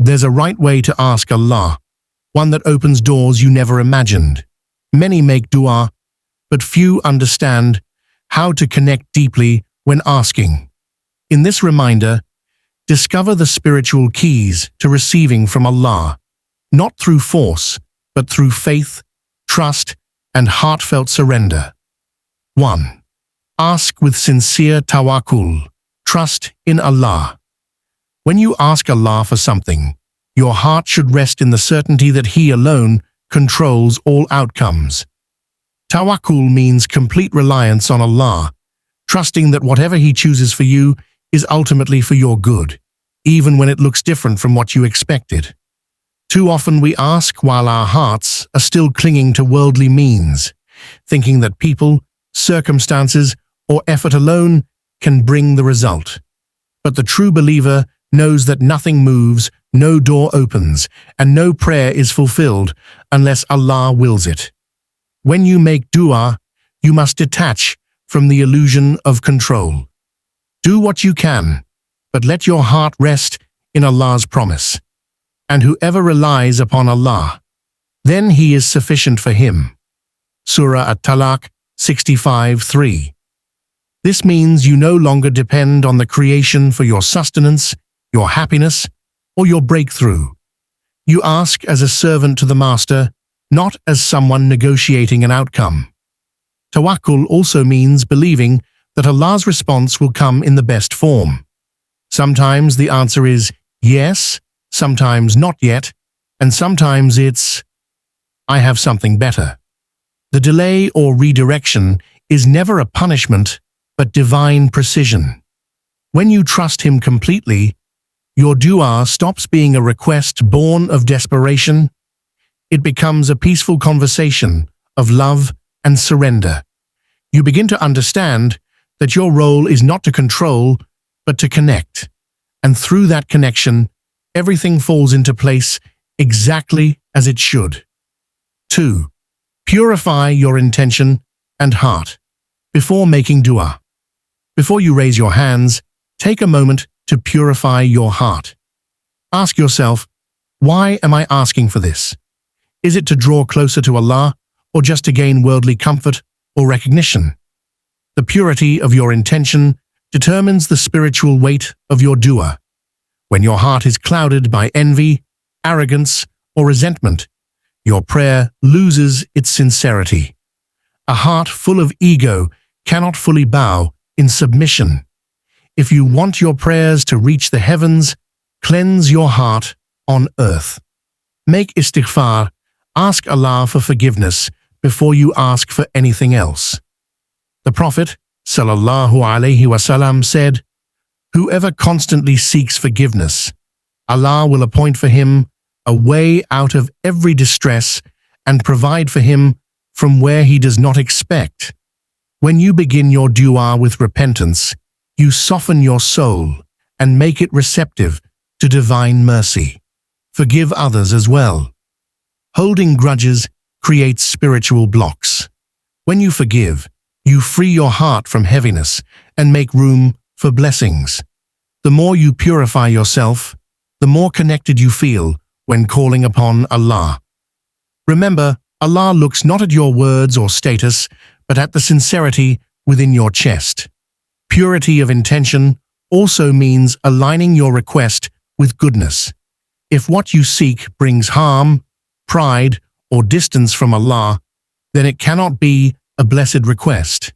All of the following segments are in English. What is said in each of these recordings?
There's a right way to ask Allah, one that opens doors you never imagined. Many make dua, but few understand how to connect deeply when asking. In this reminder, discover the spiritual keys to receiving from Allah, not through force, but through faith, trust, and heartfelt surrender. 1. Ask with sincere tawakkul, trust in Allah. When you ask Allah for something, your heart should rest in the certainty that He alone controls all outcomes. Tawakkul means complete reliance on Allah, trusting that whatever He chooses for you is ultimately for your good, even when it looks different from what you expected. Too often we ask while our hearts are still clinging to worldly means, thinking that people, circumstances, or effort alone can bring the result. But the true believer knows that nothing moves, no door opens, and no prayer is fulfilled unless Allah wills it. When you make dua, you must detach from the illusion of control. Do what you can, but let your heart rest in Allah's promise. And whoever relies upon Allah, then He is sufficient for him. Surah At-Talaq 65:3. This means you no longer depend on the creation for your sustenance, your happiness, or your breakthrough. You ask as a servant to the Master, not as someone negotiating an outcome. Tawakkul also means believing that Allah's response will come in the best form. Sometimes the answer is yes, sometimes not yet, and sometimes it's, I have something better. The delay or redirection is never a punishment, but divine precision. When you trust Him completely, your dua stops being a request born of desperation. It becomes a peaceful conversation of love and surrender. You begin to understand that your role is not to control, but to connect. And through that connection, everything falls into place exactly as it should. 2. Purify your intention and heart before making dua. Before you raise your hands, take a moment to purify your heart. Ask yourself, why am I asking for this? Is it to draw closer to Allah, or just to gain worldly comfort or recognition? The purity of your intention determines the spiritual weight of your dua. When your heart is clouded by envy, arrogance, or resentment, your prayer loses its sincerity. A heart full of ego cannot fully bow in submission. If you want your prayers to reach the heavens, cleanse your heart on earth. Make istighfar, ask Allah for forgiveness before you ask for anything else. The Prophet, sallallahu alaihi wasallam, said, "Whoever constantly seeks forgiveness, Allah will appoint for him a way out of every distress and provide for him from where he does not expect." When you begin your dua with repentance, you soften your soul and make it receptive to divine mercy. Forgive others as well. Holding grudges creates spiritual blocks. When you forgive, you free your heart from heaviness and make room for blessings. The more you purify yourself, the more connected you feel when calling upon Allah. Remember, Allah looks not at your words or status, but at the sincerity within your chest. Purity of intention also means aligning your request with goodness. If what you seek brings harm, pride, or distance from Allah, then it cannot be a blessed request.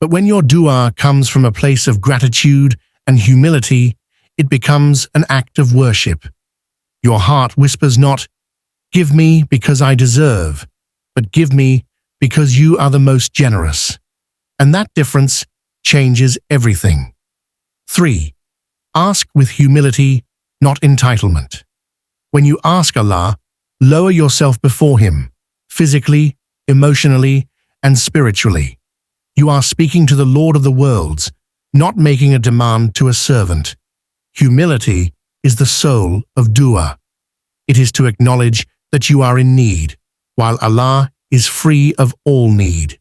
But when your dua comes from a place of gratitude and humility, it becomes an act of worship. Your heart whispers not, "Give me because I deserve," but "Give me because you are the most generous." And that difference changes everything. 3. Ask with humility, not entitlement. When you ask Allah, lower yourself before Him, physically, emotionally, and spiritually. You are speaking to the Lord of the worlds, not making a demand to a servant. Humility is the soul of dua. It is to acknowledge that you are in need, while Allah is free of all need.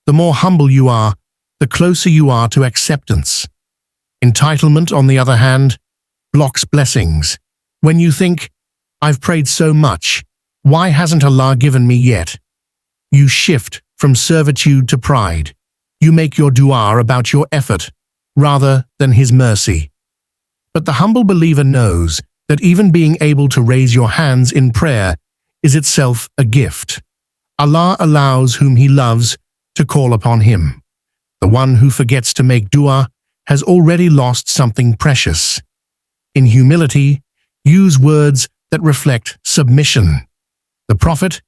The more humble you are, the closer you are to acceptance. Entitlement, on the other hand, blocks blessings. When you think, I've prayed so much, why hasn't Allah given me yet? You shift from servitude to pride. You make your dua about your effort rather than His mercy. But the humble believer knows that even being able to raise your hands in prayer is itself a gift. Allah allows whom He loves to call upon Him. The one who forgets to make dua has already lost something precious. In humility, use words that reflect submission. The Prophet,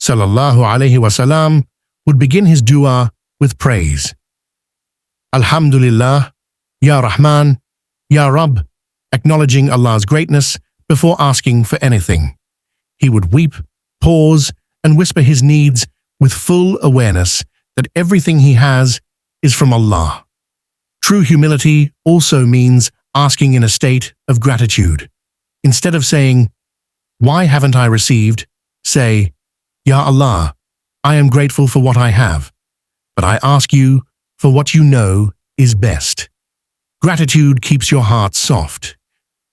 sallallahu alaihi wasallam, would begin his dua with praise. Alhamdulillah, Ya Rahman, Ya Rabb, acknowledging Allah's greatness before asking for anything. He would weep, pause, and whisper his needs with full awareness that everything he has is from Allah. True humility also means asking in a state of gratitude. Instead of saying, "Why haven't I received?" say, "Ya Allah, I am grateful for what I have, but I ask you for what you know is best." Gratitude keeps your heart soft.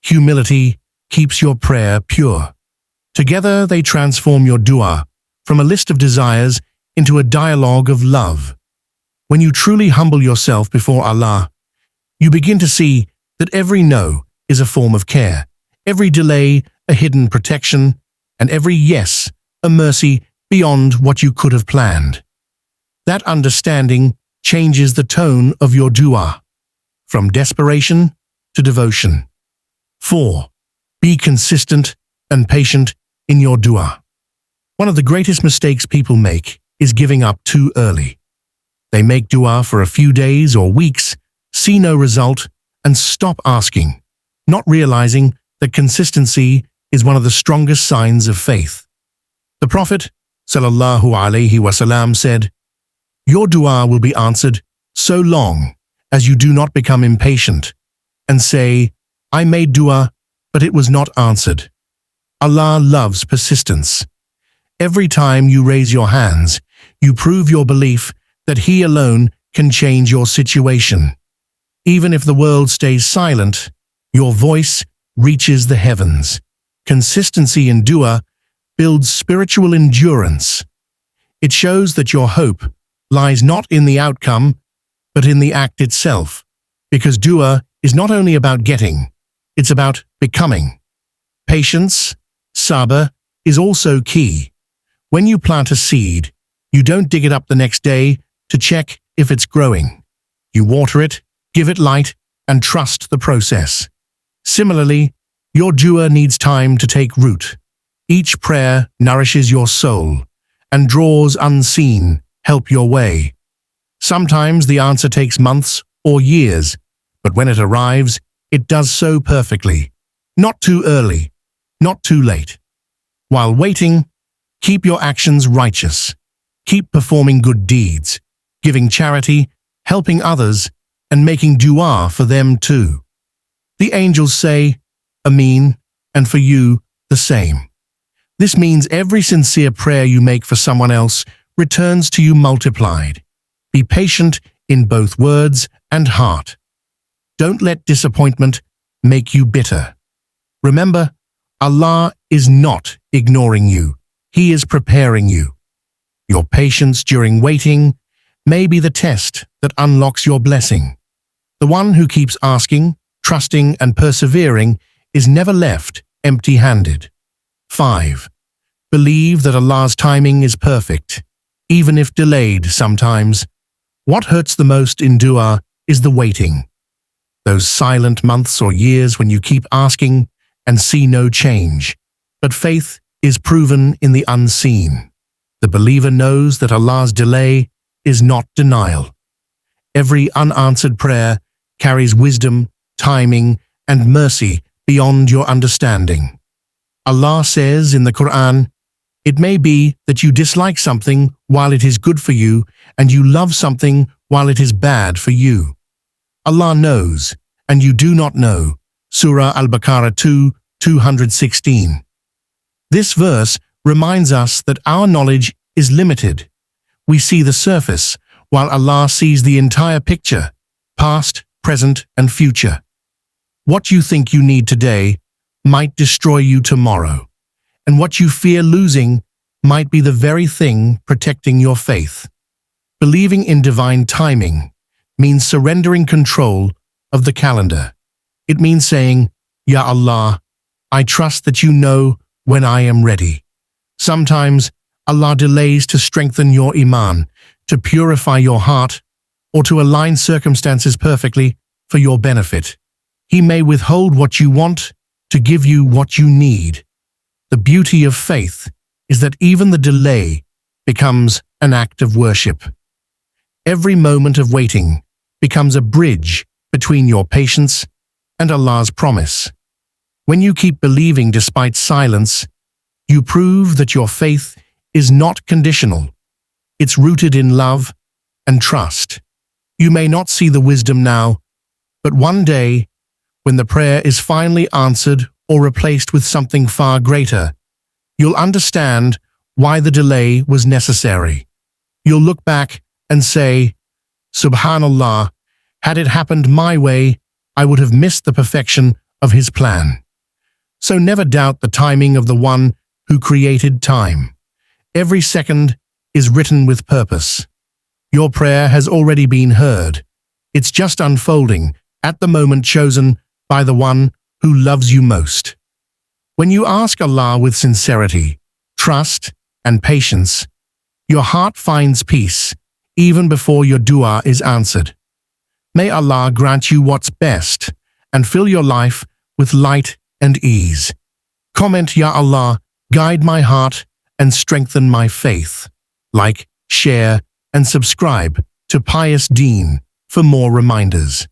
Humility keeps your prayer pure. Together they transform your dua from a list of desires into a dialogue of love. When you truly humble yourself before Allah, you begin to see that every no is a form of care, every delay a hidden protection, and every yes a mercy beyond what you could have planned. That understanding changes the tone of your dua, from desperation to devotion. 4. Be consistent and patient in your dua. One of the greatest mistakes people make is giving up too early. They make dua for a few days or weeks, see no result, and stop asking, not realizing that consistency is one of the strongest signs of faith. The Prophet, sallallahu alaihi wasallam, said, "Your dua will be answered so long as you do not become impatient and say, 'I made dua, but it was not answered.'" Allah loves persistence. Every time you raise your hands, you prove your belief that He alone can change your situation. Even if the world stays silent, your voice reaches the heavens. Consistency in dua builds spiritual endurance. It shows that your hope lies not in the outcome, but in the act itself, because dua is not only about getting, it's about becoming. Patience, sabr, is also key. When you plant a seed, you don't dig it up the next day to check if it's growing. You water it, give it light, and trust the process. Similarly, your dua needs time to take root. Each prayer nourishes your soul, and draws unseen help your way. Sometimes the answer takes months or years, but when it arrives, it does so perfectly. Not too early, not too late. While waiting, keep your actions righteous. Keep performing good deeds, giving charity, helping others, and making dua for them too. The angels say, Ameen, and for you, the same. This means every sincere prayer you make for someone else returns to you multiplied. Be patient in both words and heart. Don't let disappointment make you bitter. Remember, Allah is not ignoring you. He is preparing you. Your patience during waiting may be the test that unlocks your blessing. The one who keeps asking, trusting, and persevering is never left empty-handed. 5. Believe that Allah's timing is perfect, even if delayed sometimes. What hurts the most in dua is the waiting. Those silent months or years when you keep asking and see no change. But faith is proven in the unseen. The believer knows that Allah's delay is not denial. Every unanswered prayer carries wisdom, timing, and mercy beyond your understanding. Allah says in the Quran, "It may be that you dislike something while it is good for you, and you love something while it is bad for you." Allah knows, and you do not know. Surah Al-Baqarah 2:216. This verse reminds us that our knowledge is limited. We see the surface, while Allah sees the entire picture, past, present, and future. What you think you need today might destroy you tomorrow, and what you fear losing might be the very thing protecting your faith. Believing in divine timing means surrendering control of the calendar. It means saying, Ya Allah, I trust that you know when I am ready. Sometimes Allah delays to strengthen your iman, to purify your heart, or to align circumstances perfectly for your benefit. He may withhold what you want to give you what you need. The beauty of faith is that even the delay becomes an act of worship. Every moment of waiting becomes a bridge between your patience and Allah's promise. When you keep believing despite silence, you prove that your faith is not conditional. It's rooted in love and trust. You may not see the wisdom now, but one day, when the prayer is finally answered or replaced with something far greater, you'll understand why the delay was necessary. You'll look back and say, Subhanallah, had it happened my way, I would have missed the perfection of His plan. So never doubt the timing of the one who created time. Every second is written with purpose. Your prayer has already been heard. It's just unfolding at the moment chosen by the one who loves you most. When you ask Allah with sincerity, trust, and patience, your heart finds peace even before your dua is answered. May Allah grant you what's best and fill your life with light and ease. Comment, Ya Allah, guide my heart and strengthen my faith. Like, share, and subscribe to Pious Deen for more reminders.